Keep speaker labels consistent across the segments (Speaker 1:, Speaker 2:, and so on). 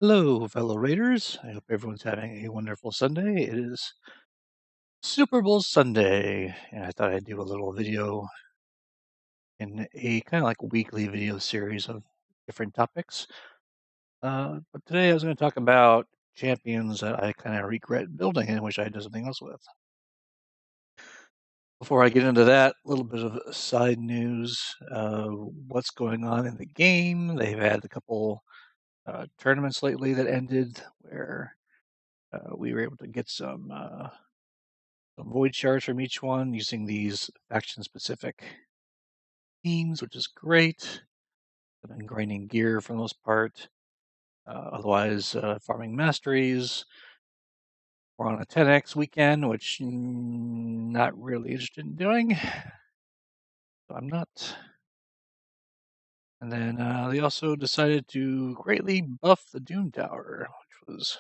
Speaker 1: Hello, fellow Raiders. I hope everyone's having a wonderful Sunday. It is Super Bowl Sunday, and I thought I'd do a little video in a kind of like weekly video series of different topics. But today I was going to talk about champions that I kind of regret building and wish I had done something else with. Before I get into that, a little bit of side news. What's going on in the game? They've had a couple tournaments lately that ended where we were able to get some void shards from each one using these faction-specific teams, which is great. I've been grinding gear for the most part. Otherwise, farming masteries. We're on a 10x weekend, which not really interested in doing. So I'm not. And then they also decided to greatly buff the Doom Tower, which was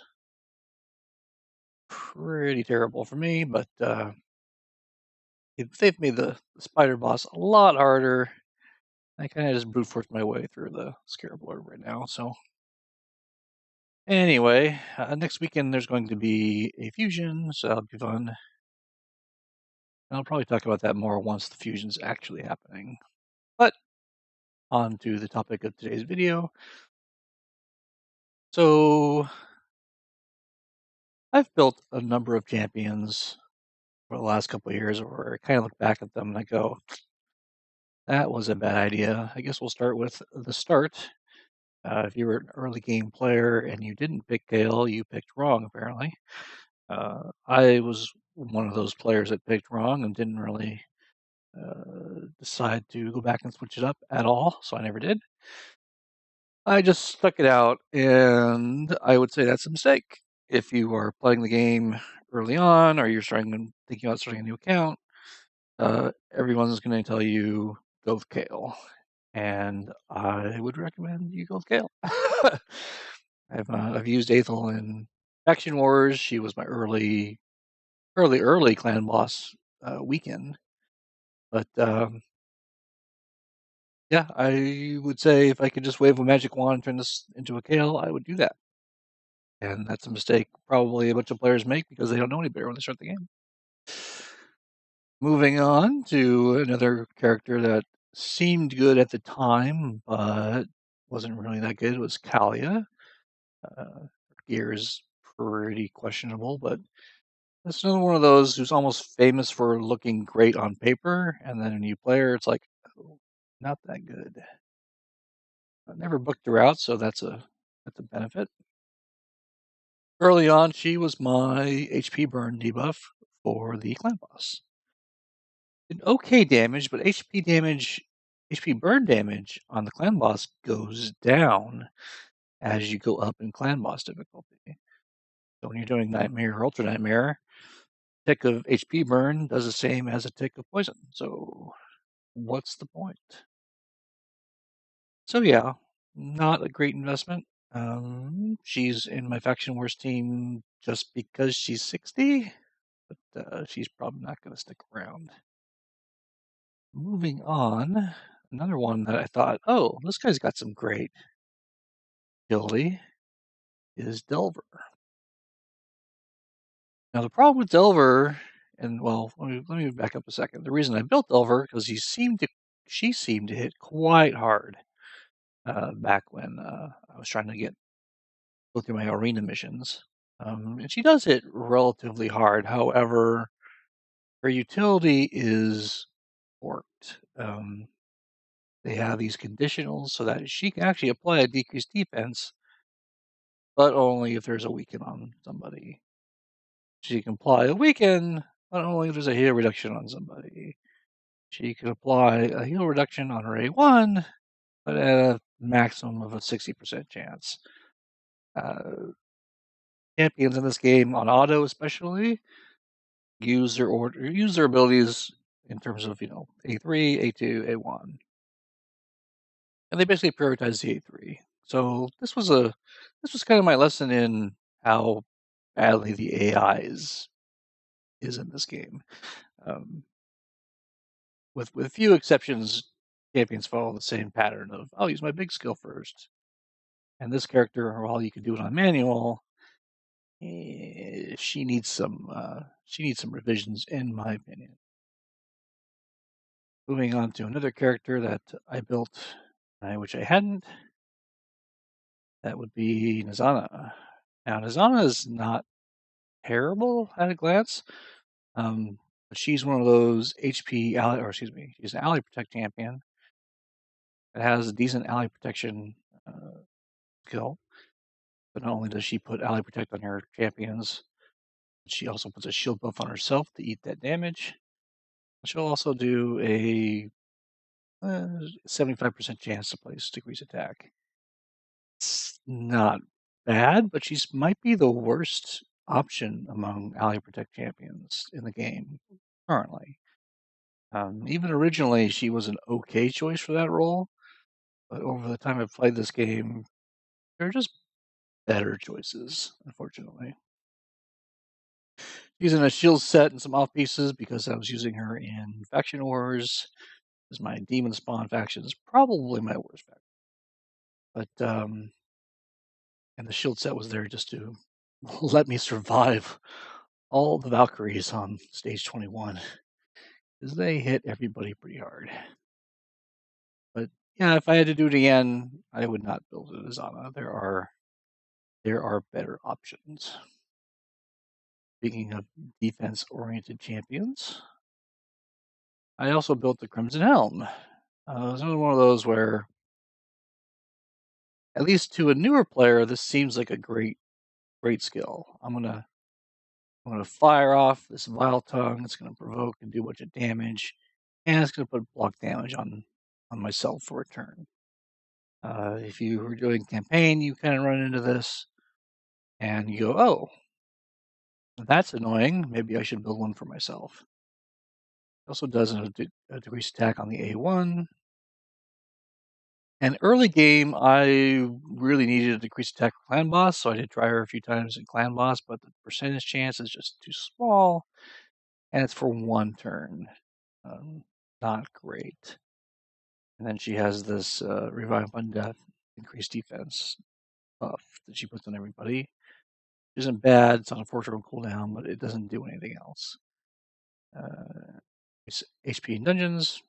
Speaker 1: pretty terrible for me, but they've made the spider boss a lot harder. I kind of just brute force my way through the Scarab Lord right now. So anyway, next weekend there's going to be a fusion, so that'll be fun. I'll probably talk about that more once the fusion's actually happening. But on to the topic of today's video. So I've built a number of champions for the last couple of years where I kind of look back at them and I go, that was a bad idea. I guess we'll start with the start. If you were an early game player and you didn't pick Gale, you picked wrong, apparently. I was one of those players that picked wrong and didn't really decide to go back and switch it up at all, so I never did. I just stuck it out, and I would say that's a mistake. If you are playing the game early on, or you're thinking about starting a new account, everyone's going to tell you go with Kale, and I would recommend you go with Kale. I've used Aethel in Faction Wars. She was my early clan boss weekend, but yeah, I would say if I could just wave a magic wand and turn this into a Kale, I would do that. And that's a mistake probably a bunch of players make because they don't know any better when they start the game. Moving on to another character that seemed good at the time, but wasn't really that good, was Kalia. Gear is pretty questionable, but that's another one of those who's almost famous for looking great on paper, and then a new player, it's like, oh, not that good. I never booked her out, so that's a benefit. Early on, she was my HP burn debuff for the clan boss. Did okay damage, but HP burn damage on the clan boss goes down as you go up in clan boss difficulty. So when you're doing Nightmare or Ultra Nightmare, tick of HP burn does the same as a tick of poison. So what's the point? So yeah, not a great investment. She's in my Faction Wars team just because she's 60, but she's probably not going to stick around. Moving on, another one that I thought, oh, this guy's got some great ability is Delver. Now the problem with Delver, and well, let me back up a second. The reason I built Delver because she seemed to hit quite hard back when I was trying to go through my arena missions. And she does hit relatively hard. However, her utility is worked. They have these conditionals so that she can actually apply a decreased defense, but only if there's a weaken on somebody. She can apply a weaken, but only if there's a heal reduction on somebody. She can apply a heal reduction on her A1, but at a maximum of a 60% chance. Champions in this game on auto especially use their abilities in terms of A3, A2, A1, and they basically prioritize the A3. So this was kind of my lesson in how badly the AI is in this game. With few exceptions, champions follow the same pattern of I'll use my big skill first, And this character, while you can do it on manual, she needs some revisions, in my opinion. Moving on to another character that I built, which I hadn't. That would be Nizana. Now, Nizana is not terrible at a glance. But she's one of those HP ally, or excuse me, she's an ally protect champion. It has a decent ally protection skill. But not only does she put ally protect on her champions, she also puts a shield buff on herself to eat that damage. She'll also do a 75% chance to place decrease attack. It's not bad, but she might be the worst option among ally protect champions in the game currently. Even originally, she was an okay choice for that role, but over the time I've played this game, there are just better choices, unfortunately. Using a shield set and some off pieces because I was using her in Faction Wars. Because my Demon Spawn faction is probably my worst faction. But and the shield set was there just to let me survive all the Valkyries on stage 21, because they hit everybody pretty hard. But yeah, if I had to do it again, I would not build a Nizana. There are better options. Speaking of defense-oriented champions, I also built the Crimson Helm. It was another one of those where, at least to a newer player, this seems like a great skill. I'm gonna fire off this Vile Tongue. It's gonna provoke and do a bunch of damage, and it's gonna put block damage on myself for a turn. If you were doing campaign, you kind of run into this, and you go, "Oh, that's annoying. Maybe I should build one for myself." It also does a decreased attack on the A1. And early game, I really needed a decreased attack for Clan Boss, so I did try her a few times in Clan Boss, but the percentage chance is just too small, and it's for one turn. Not great. And then she has this Revive Undeath, increased defense buff that she puts on everybody. It isn't bad, it's on a 4-turn cooldown, but it doesn't do anything else. HP in dungeons.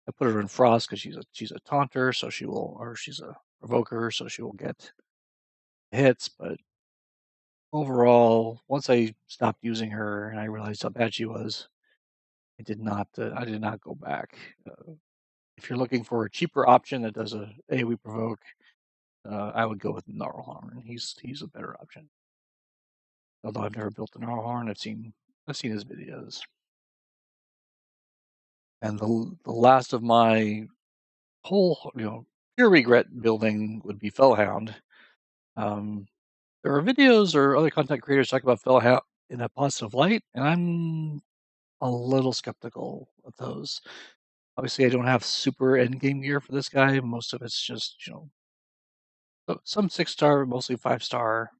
Speaker 1: I put her in Frost because she's a taunter, so she's a provoker, so she will get hits. But overall, once I stopped using her and I realized how bad she was, I did not go back. If you're looking for a cheaper option that does a AoE provoke, I would go with Gnarlhorn. He's a better option. Although I've never built a Gnarlhorn, I've seen his videos. And the last of my whole, pure regret building would be Fallenhound. There are videos or other content creators talk about Fallenhound in a positive light, and I'm a little skeptical of those. Obviously, I don't have super endgame gear for this guy. Most of it's just, some 6-star, mostly 5-star.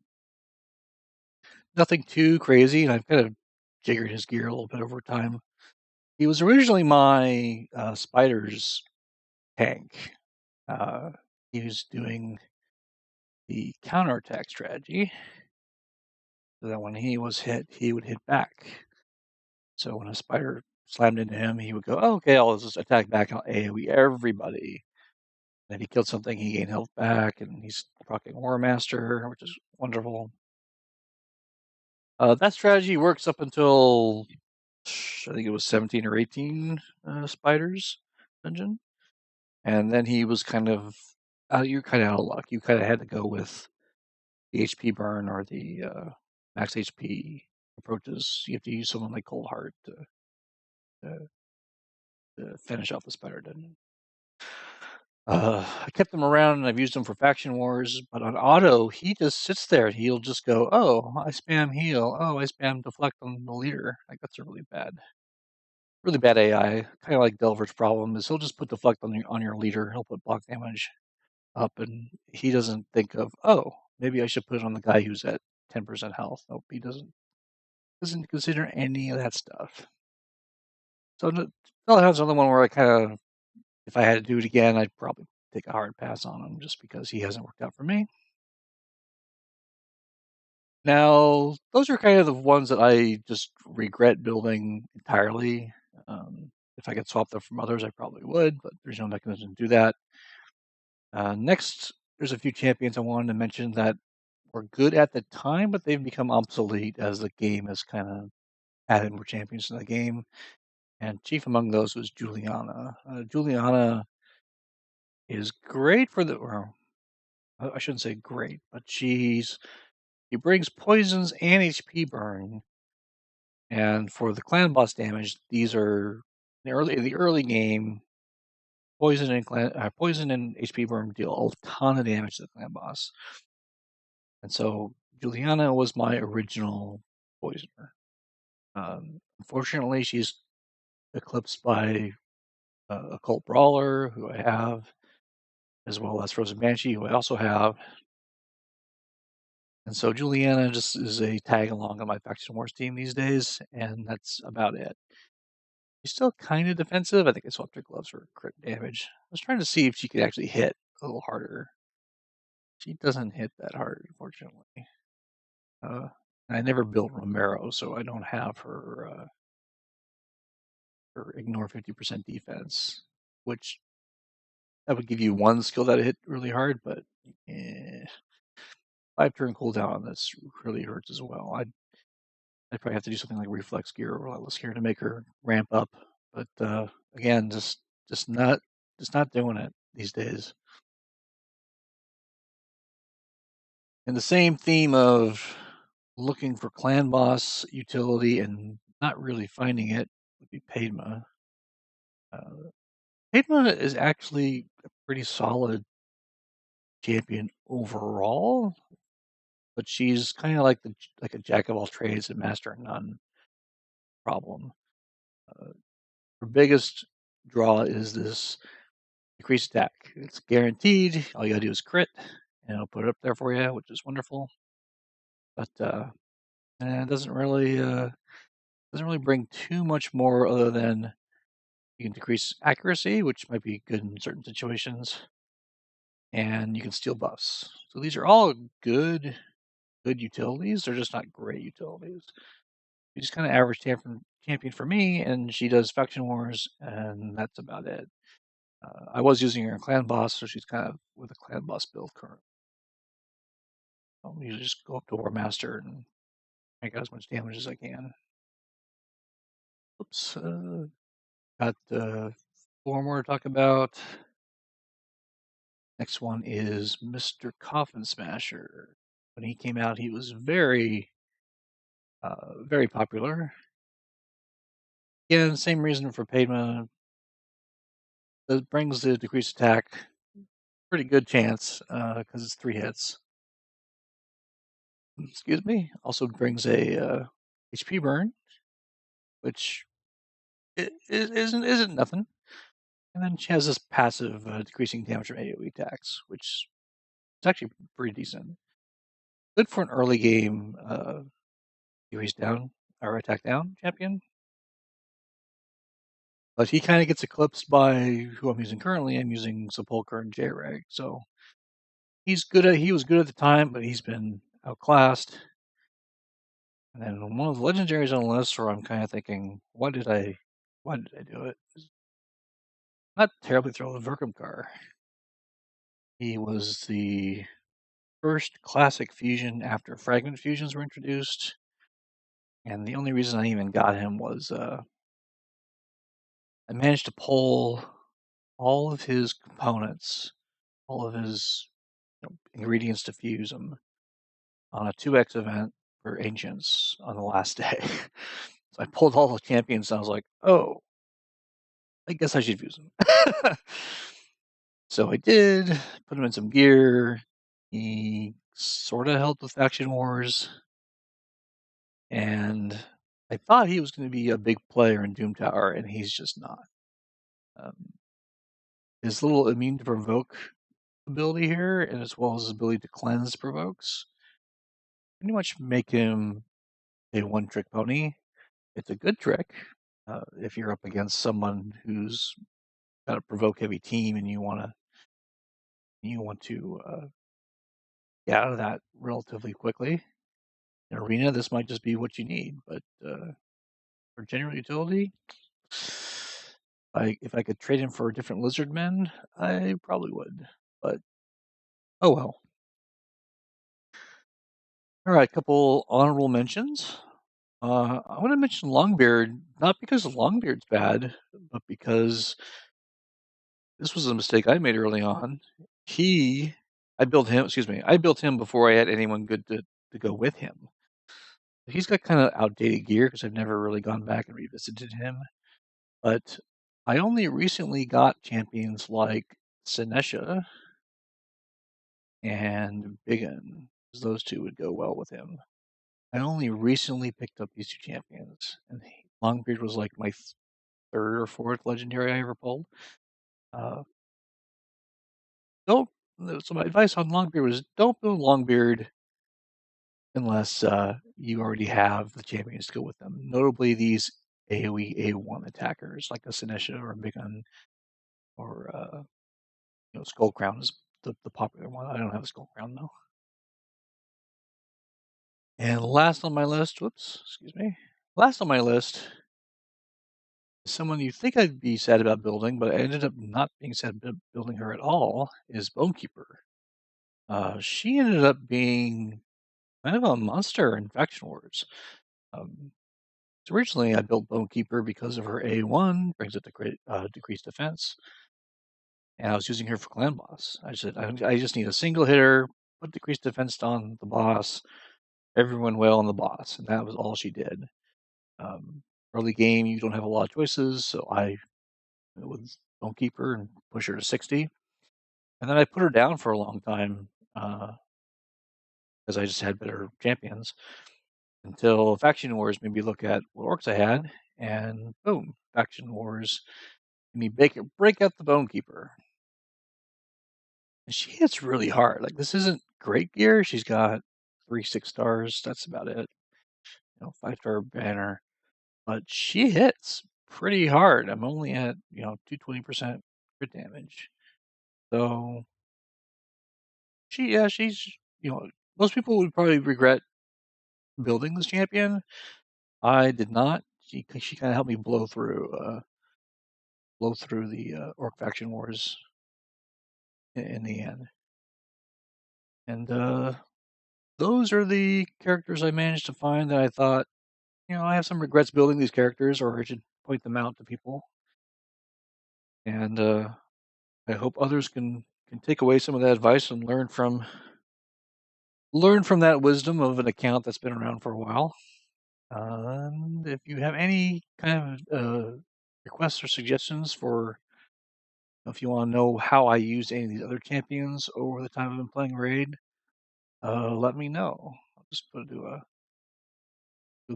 Speaker 1: Nothing too crazy, and I've kind of jiggered his gear a little bit over time. He was originally my Spiders tank. He was doing the counterattack strategy, so that when he was hit, he would hit back. So when a spider slammed into him, he would go, "Oh, okay, I'll just attack back and I'll AoE everybody." And if he killed something, he gained health back, and he's rocking War Master, which is wonderful. That strategy works up until I think it was 17 or 18 spiders dungeon, and then he was kind of you're kind of out of luck. You kind of had to go with the HP burn or the max HP approaches. You have to use someone like Cold Heart to finish off the spider dungeon. I kept him around and I've used him for Faction Wars, but on auto, he just sits there. He'll just go, "Oh, I spam heal. Oh, I spam deflect on the leader." Like, that's a really bad AI. Kind of like Delver's problem is he'll just put deflect on your leader. He'll put block damage up, and he doesn't think of, "Oh, maybe I should put it on the guy who's at 10% health." Nope, he doesn't consider any of that stuff. So Fallenhound's another one where I kind of, if I had to do it again, I'd probably take a hard pass on him just because he hasn't worked out for me. Now, those are kind of the ones that I just regret building entirely. If I could swap them from others, I probably would, but there's no mechanism to do that. Next, there's a few champions I wanted to mention that were good at the time, but they've become obsolete as the game has kind of added more champions to the game. And chief among those was Juliana. Juliana is great for the, or I shouldn't say great, but she brings poisons and HP burn. And for the clan boss damage, these are in the early game. Poison and HP burn deal a ton of damage to the clan boss. And so Juliana was my original poisoner. Unfortunately, she's eclipsed by Occult Brawler, who I have, as well as Frozen Banshee, who I also have. And so Juliana just is a tag along on my Faction Wars team these days, and that's about it. She's still kind of defensive. I think I swapped her gloves for crit damage. I was trying to see if she could actually hit a little harder. She doesn't hit that hard, unfortunately. I never built Romero, so I don't have her ignore 50% defense, which that would give you one skill that hit really hard, but 5-turn cooldown, that's really hurts as well. I'd probably have to do something like Reflex Gear or Relentless Gear to make her ramp up. But again, just not doing it these days. And the same theme of looking for clan boss utility and not really finding it would be Padma. Padma is actually a pretty solid champion overall, but she's kind of like a jack of all trades and master of none problem. Her biggest draw is this decreased attack. It's guaranteed. All you gotta do is crit, and it'll put it up there for you, which is wonderful. But it doesn't really bring too much more other than you can decrease accuracy, which might be good in certain situations, and you can steal buffs. So these are all good utilities. They're just not great utilities. She's just kind of average champion for me, and she does faction wars, and that's about it. I was using her in clan boss, so she's kind of with a clan boss build currently. I'll usually just go up to War Master and make as much damage as I can. Oops. Got 4 more to talk about. Next one is Mr. Coffin Smasher. When he came out, he was very popular. Again, same reason for Padma. That brings the decreased attack. Pretty good chance because it's 3 hits. Excuse me. Also brings a HP burn, which isn't nothing. And then she has this passive decreasing damage from AoE attacks, which is actually pretty decent. Good for an early game decrease down or attack down champion. But he kind of gets eclipsed by who I'm using currently. I'm using Sepulchre and J-Reg, so he was good at the time, but he's been outclassed. And then one of the legendaries on the list where I'm kind of thinking, why did I do it? Not terribly thrilled with Verkamkar. He was the first classic fusion after fragment fusions were introduced. And the only reason I even got him was I managed to pull all of his components, all of his ingredients to fuse them on a 2x event for Ancients on the last day. So I pulled all the champions and I was like, oh, I guess I should fuse them. So I did, put him in some gear. He sort of helped with Faction Wars. And I thought he was going to be a big player in Doom Tower, and he's just not. His little immune to provoke ability here, and as well as his ability to cleanse provokes, pretty much make him a one-trick pony. It's a good trick if you're up against someone who's got a provoke-heavy team and you want to you want to get out of that relatively quickly. In Arena, this might just be what you need, but for general utility, if I could trade him for a different lizard men, I probably would. But oh well. All right, a couple honorable mentions. I want to mention Longbeard, not because Longbeard's bad, but because this was a mistake I made early on. I built him before I had anyone good to go with him. He's got kind of outdated gear because I've never really gone back and revisited him. But I only recently got champions like Sinesha and Biggin, because those two would go well with him. I only recently picked up these two champions, and Longbeard was like my third or fourth legendary I ever pulled. Don't. So my advice on Longbeard was don't build Longbeard unless you already have the champions to go with them. Notably, these AoE A1 attackers like a Sinesha or a Biggin or Skull Crown is the popular one. I don't have a Skull Crown though. And last on my list, last on my list is someone you think I'd be sad about building, but I ended up not being sad about building her at all, is Bonekeeper. She ended up being kind of a monster in Faction Wars. So originally I built Bonekeeper because of her A1, brings it to great decreased defense. And I was using her for clan boss. I said, I just need a single hitter, put decreased defense on the boss, everyone well on the boss. And that was all she did. Early game, you don't have a lot of choices. So I would Bonekeeper and push her to 60. And then I put her down for a long time because I just had better champions. Until Faction Wars made me look at what orcs I had. And boom, Faction Wars made me break out the Bonekeeper. And she hits really hard. Like, this isn't great gear. She's got 3 6-stars. That's about it. 5-star banner. But she hits pretty hard. I'm only at 220% crit damage. So she's most people would probably regret building this champion. I did not. She kind of helped me blow through the Orc Faction Wars in the end. And those are the characters I managed to find that I thought, I have some regrets building these characters, or I should point them out to people. And I hope others can take away some of that advice and learn from that wisdom of an account that's been around for a while. And if you have any kind of requests or suggestions for, if you want to know how I used any of these other champions over the time I've been playing Raid, let me know. I'll just do a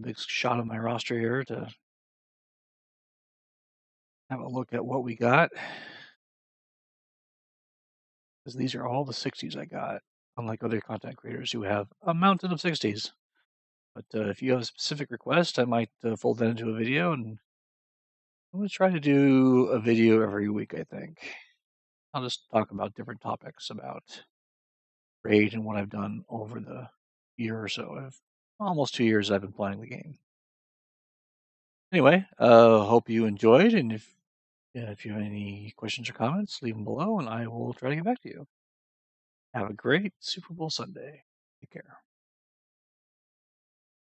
Speaker 1: big shot of my roster here to have a look at what we got. Because these are all the 60s I got, unlike other content creators who have a mountain of 60s. But if you have a specific request, I might fold that into a video, and I'm going to try to do a video every week, I think. I'll just talk about different topics about Raid and what I've done over the year or so. Almost 2 years I've been playing the game. Anyway, hope you enjoyed, and if you have any questions or comments, leave them below, and I will try to get back to you. Have a great Super Bowl Sunday. Take care.